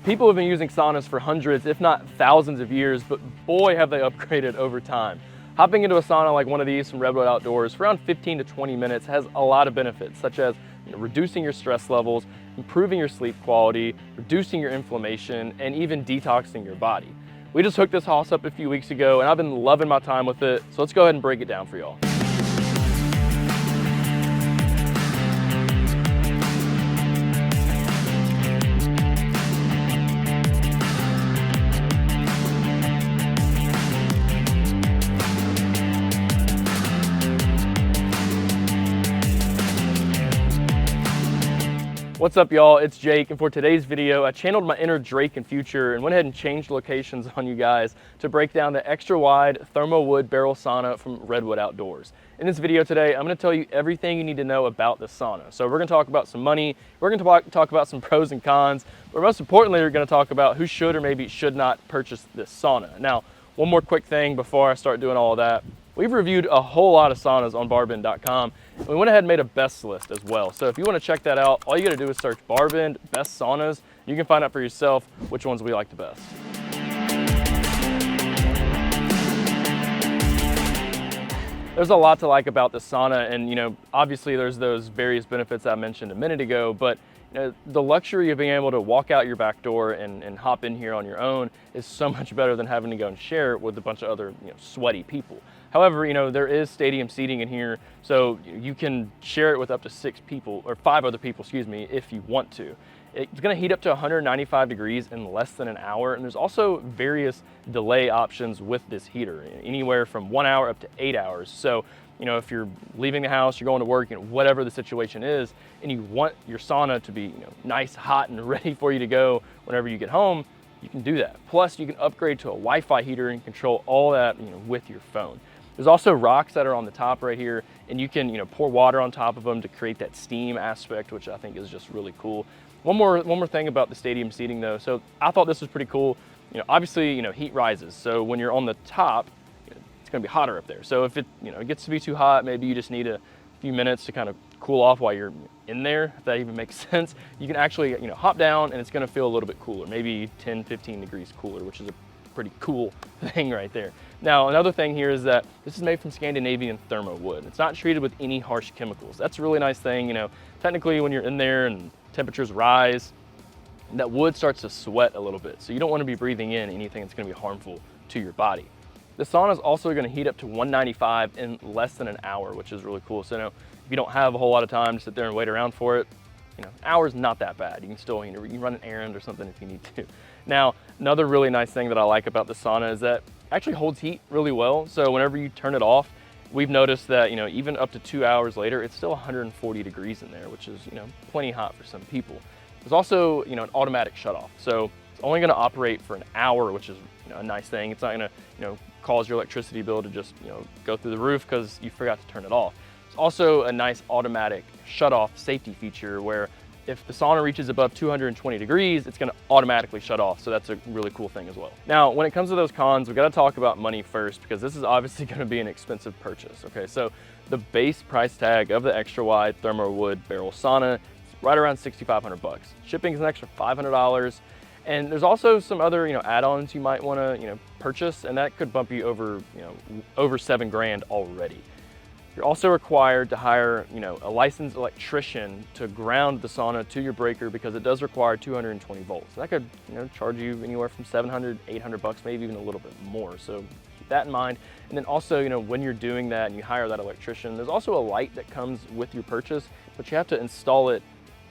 People have been using saunas for hundreds, if not thousands of years, but boy have they upgraded over time. Hopping into a sauna like one of these from Redwood Outdoors for around 15 to 20 minutes has a lot of benefits, such as reducing your stress levels, improving your sleep quality, reducing your inflammation, and even detoxing your body. We just hooked this house up a few weeks ago and I've been loving my time with it, so let's go ahead and break it down for y'all. What's up y'all, it's Jake, and for today's video I channeled my inner Drake and Future and went ahead and changed locations on you guys to break down the extra wide Thermowood barrel sauna from Redwood Outdoors. In this video today, I'm going to tell you everything you need to know about the sauna. So we're going to talk about some money, we're going to talk about some pros and cons, but most importantly we're going to talk about who should or maybe should not purchase this sauna. Now, one more quick thing before I start doing all of that. We've reviewed a whole lot of saunas on BarBend.com, and we went ahead and made a best list as well. So if you want to check that out, all you got to do is search BarBend Best Saunas. You can find out for yourself which ones we like the best. There's a lot to like about the sauna, and obviously there's those various benefits I mentioned a minute ago, but the luxury of being able to walk out your back door and hop in here on your own is so much better than having to go and share it with a bunch of other sweaty people. However, there is stadium seating in here, so you can share it with up to 6 people, or 5 other people, excuse me, if you want to. It's gonna heat up to 195 degrees in less than an hour, and there's also various delay options with this heater, anywhere from 1 hour up to 8 hours. So, if you're leaving the house, you're going to work, whatever the situation is, and you want your sauna to be nice, hot, and ready for you to go whenever you get home, you can do that. Plus, you can upgrade to a Wi-Fi heater and control all that with your phone. There's also rocks that are on the top right here, and you can pour water on top of them to create that steam aspect, which I think is just really cool. One more thing about the stadium seating though. So I thought this was pretty cool. Obviously, heat rises. So when you're on the top, it's gonna be hotter up there. So if it gets to be too hot, maybe you just need a few minutes to kind of cool off while you're in there, if that even makes sense. You can actually hop down and it's gonna feel a little bit cooler, maybe 10, 15 degrees cooler, which is a pretty cool thing right there. Now, another thing here is that this is made from Scandinavian Thermowood. It's not treated with any harsh chemicals. That's a really nice thing. Technically when you're in there and temperatures rise, that wood starts to sweat a little bit. So you don't want to be breathing in anything that's going to be harmful to your body. The sauna is also going to heat up to 195 in less than an hour, which is really cool. So if you don't have a whole lot of time to sit there and wait around for it, an hour's not that bad. You can still, you can run an errand or something if you need to. Now, another really nice thing that I like about the sauna is that it actually holds heat really well. So whenever you turn it off, we've noticed that, even up to 2 hours later, it's still 140 degrees in there, which is, plenty hot for some people. There's also, an automatic shutoff. So it's only gonna operate for an hour, which is, a nice thing. It's not gonna, cause your electricity bill to just, go through the roof because you forgot to turn it off. It's also a nice automatic shutoff safety feature where if the sauna reaches above 220 degrees, it's gonna automatically shut off. So that's a really cool thing as well. Now, when it comes to those cons, we gotta talk about money first because this is obviously gonna be an expensive purchase, okay? So the base price tag of the extra wide Thermowood barrel sauna is right around 6,500 bucks. Shipping is an extra $500. And there's also some other, add-ons you might wanna, purchase, and that could bump you over, over 7 grand already. You're also required to hire, a licensed electrician to ground the sauna to your breaker because it does require 220 volts. That could, charge you anywhere from 700, 800 bucks, maybe even a little bit more. So keep that in mind. And then also, when you're doing that and you hire that electrician, there's also a light that comes with your purchase, but you have to install it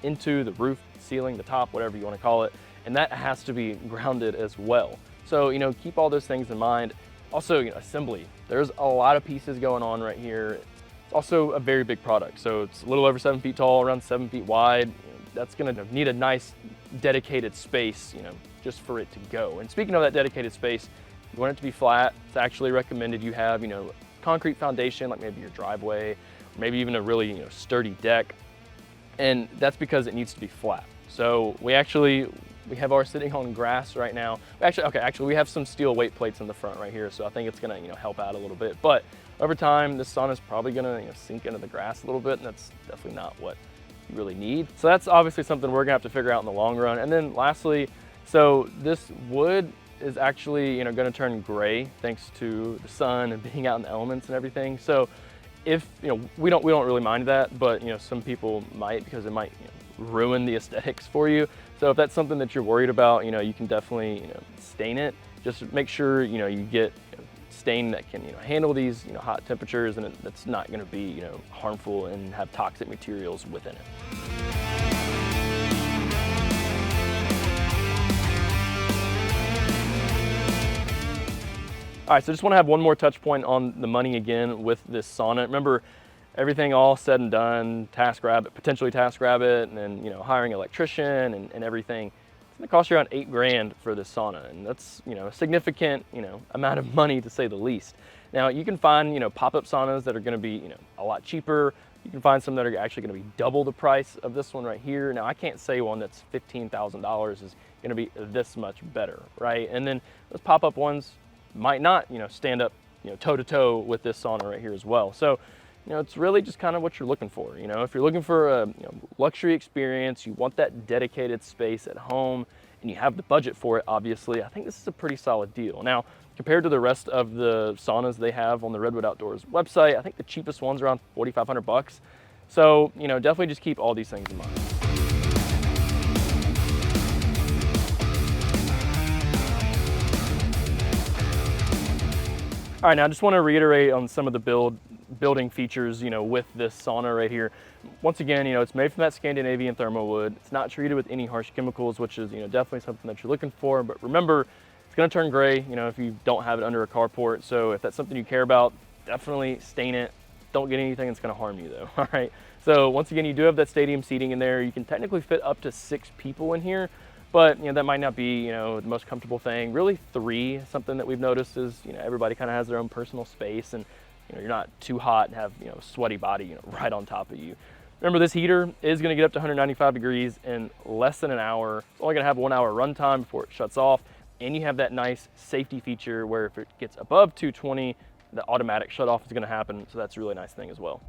into the roof, ceiling, the top, whatever you want to call it. And that has to be grounded as well. So, keep all those things in mind. Also, assembly. There's a lot of pieces going on right here. It's also a very big product. So it's a little over 7 feet tall, around 7 feet wide. That's gonna need a nice dedicated space, just for it to go. And speaking of that dedicated space, you want it to be flat. It's actually recommended you have, concrete foundation, like maybe your driveway, or maybe even a really, sturdy deck. And that's because it needs to be flat. So we have ours sitting on grass right now. Actually, we have some steel weight plates in the front right here, so I think it's gonna, help out a little bit. But over time, this sauna is probably gonna, sink into the grass a little bit, and that's definitely not what you really need. So that's obviously something we're gonna have to figure out in the long run. And then lastly, So this wood is actually, you know, going to turn gray thanks to the sun and being out in the elements and everything. So if, you know, we don't really mind that, but, you know, some people might, because it might, you know, ruin the aesthetics for you. So if that's something that you're worried about, you know, you can definitely, you know, stain it. Just make sure, you know, you get, you know, stain that can, you know, handle these, you know, hot temperatures, and that's not going to be, you know, harmful and have toxic materials within it. All right, so I just want to have one more touch point on the money again with this sauna. Remember, everything all said and done, potentially TaskRabbit, and then, you know, hiring an electrician and everything. It's gonna cost you around $8 grand for this sauna, and that's, you know, a significant, you know, amount of money to say the least. Now you can find, you know, pop-up saunas that are gonna be, you know, a lot cheaper. You can find some that are actually gonna be double the price of this one right here. Now I can't say one that's $15,000 is gonna be this much better, right? And then those pop-up ones might not, you know, stand up, you know, toe to toe with this sauna right here as well. So, you know, it's really just kind of what you're looking for. You know, if you're looking for a, you know, luxury experience, you want that dedicated space at home, and you have the budget for it, obviously, I think this is a pretty solid deal. Now, compared to the rest of the saunas they have on the Redwood Outdoors website, I think the cheapest one's around 4,500 bucks. So, you know, definitely just keep all these things in mind. All right, now I just want to reiterate on some of the building features, you know, with this sauna right here. Once again, you know, it's made from that Scandinavian Thermowood. It's not treated with any harsh chemicals, which is, you know, definitely something that you're looking for. But remember, it's going to turn gray, you know, if you don't have it under a carport. So if that's something you care about, definitely stain it. Don't get anything that's going to harm you, though. All right. So once again, you do have that stadium seating in there. You can technically fit up to 6 people in here. But, you know, that might not be, you know, the most comfortable thing. Really 3, something that we've noticed is, you know, everybody kind of has their own personal space, and, you know, you're not too hot and have, you know, sweaty body, you know, right on top of you. Remember, this heater is going to get up to 195 degrees in less than an hour. It's only going to have 1 hour runtime before it shuts off. And you have that nice safety feature where if it gets above 220, the automatic shut off is going to happen. So that's a really nice thing as well.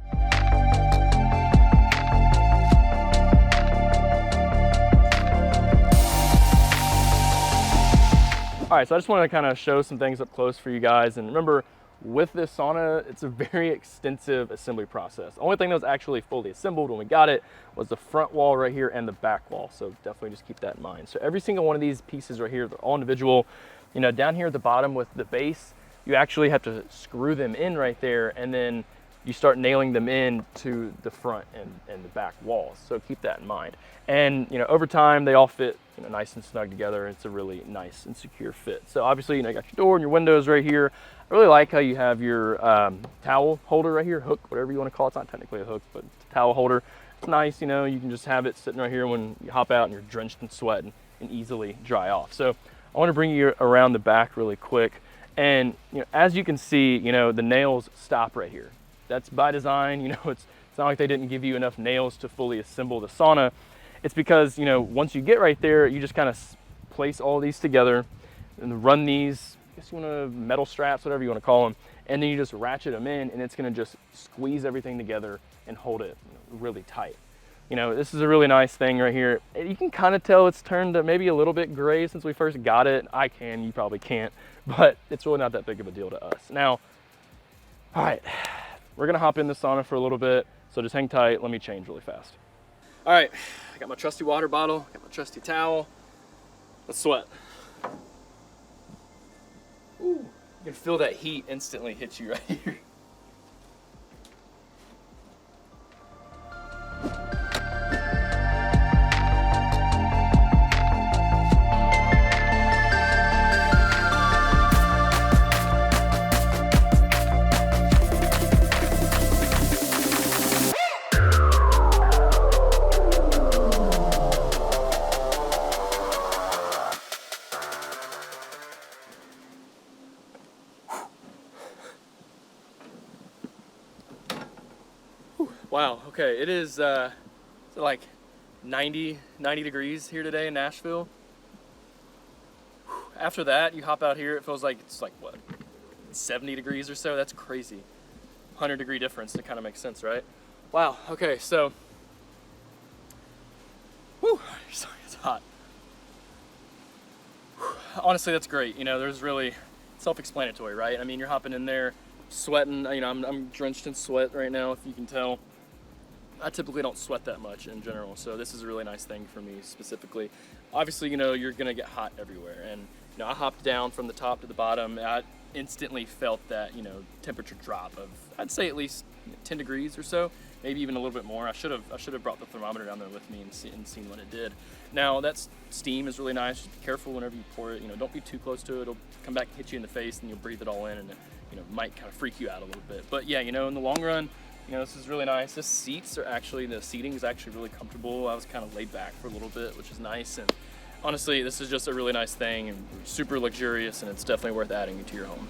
All right, so I just want to kind of show some things up close for you guys. And remember, with this sauna, it's a very extensive assembly process. The only thing that was actually fully assembled when we got it was the front wall right here and the back wall. So definitely just keep that in mind. So every single one of these pieces right here, they're all individual. You know, down here at the bottom with the base, you actually have to screw them in right there, and then you start nailing them in to the front and the back walls. So keep that in mind. And, you know, over time, they all fit, you know, nice and snug together. It's a really nice and secure fit. So obviously, you know, you got your door and your windows right here. I really like how you have your towel holder right here, hook, whatever you want to call it. It's not technically a hook, but it's a towel holder. It's nice, you know, you can just have it sitting right here when you hop out and you're drenched in sweat and easily dry off. So I want to bring you around the back really quick. And, you know, as you can see, you know, the nails stop right here. That's by design. You know, it's not like they didn't give you enough nails to fully assemble the sauna. It's because, you know, once you get right there, you just kind of place all these together and run these, I guess you want to metal straps, whatever you want to call them, and then you just ratchet them in, and it's going to just squeeze everything together and hold it, you know, really tight. You know, this is a really nice thing right here. You can kind of tell it's turned maybe a little bit gray since we first got it. I can, you probably can't, but it's really not that big of a deal to us. Now, all right, we're gonna hop in the sauna for a little bit, so just hang tight. Let me change really fast. All right, I got my trusty water bottle, got my trusty towel. Let's sweat. Ooh, you can feel that heat instantly hit you right here. Wow, okay, it is like 90 degrees here today in Nashville. After that, you hop out here, it feels like it's like, what, 70 degrees or so? That's crazy. 100-degree difference, it kind of makes sense, right? Wow, okay, so, whew, sorry, it's hot. honestly, that's great. You know, there's really self-explanatory, right? I mean, you're hopping in there, sweating. You know, I'm drenched in sweat right now, if you can tell. I typically don't sweat that much in general, so this is a really nice thing for me specifically. Obviously, you know, you're gonna get hot everywhere, and you know, I hopped down from the top to the bottom. I instantly felt that, you know, temperature drop of, I'd say at least 10 degrees or so, maybe even a little bit more. I should have brought the thermometer down there with me and seen what it did. Now that steam is really nice. Just be careful whenever you pour it. You know, don't be too close to it. It'll come back and hit you in the face, and you'll breathe it all in, and it, you know, might kind of freak you out a little bit. But yeah, you know, in the long run, you know, this is really nice. The seating is actually really comfortable. I was kind of laid back for a little bit, which is nice. And honestly, this is just a really nice thing and super luxurious, and it's definitely worth adding to your home.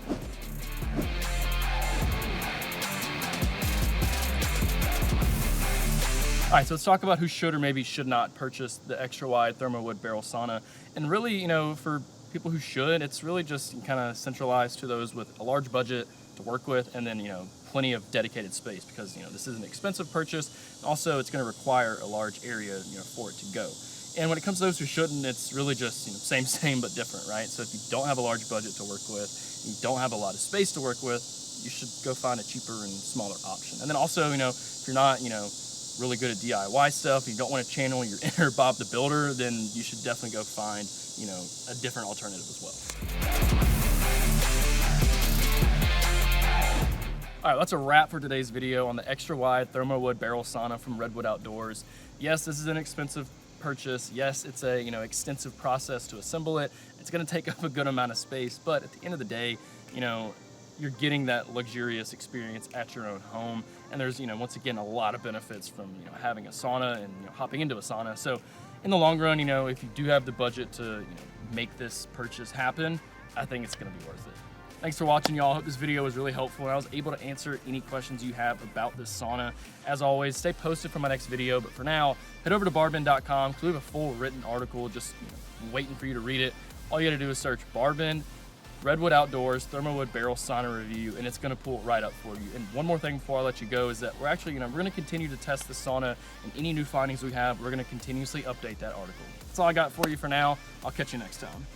All right, so let's talk about who should or maybe should not purchase the extra wide Thermowood barrel sauna. And really, you know, for people who should, it's really just kind of centralized to those with a large budget to work with, and then, you know, plenty of dedicated space, because, you know, this is an expensive purchase. Also, it's going to require a large area, you know, for it to go. And when it comes to those who shouldn't, it's really just, you know, same but different, right? So if you don't have a large budget to work with, you don't have a lot of space to work with, you should go find a cheaper and smaller option. And then also, you know, if you're not, you know, really good at DIY stuff, you don't want to channel your inner Bob the Builder, then you should definitely go find, you know, a different alternative as well. All right, that's a wrap for today's video on the extra wide Thermowood barrel sauna from Redwood Outdoors. Yes, this is an expensive purchase. Yes, it's a, you know, extensive process to assemble it. It's going to take up a good amount of space, but at the end of the day, you know, you're getting that luxurious experience at your own home. And there's, you know, once again, a lot of benefits from, you know, having a sauna and, you know, hopping into a sauna. So in the long run, you know, if you do have the budget to, you know, make this purchase happen, I think it's going to be worth it. Thanks for watching, y'all. I hope this video was really helpful and I was able to answer any questions you have about this sauna. As always, stay posted for my next video, but for now, head over to BarBend.com because we have a full written article just, you know, waiting for you to read it. All you gotta do is search BarBend Redwood Outdoors Thermowood Barrel Sauna Review, and it's gonna pull it right up for you. And one more thing before I let you go is that we're actually, you know, we're gonna continue to test the sauna, and any new findings we have, we're gonna continuously update that article. That's all I got for you for now. I'll catch you next time.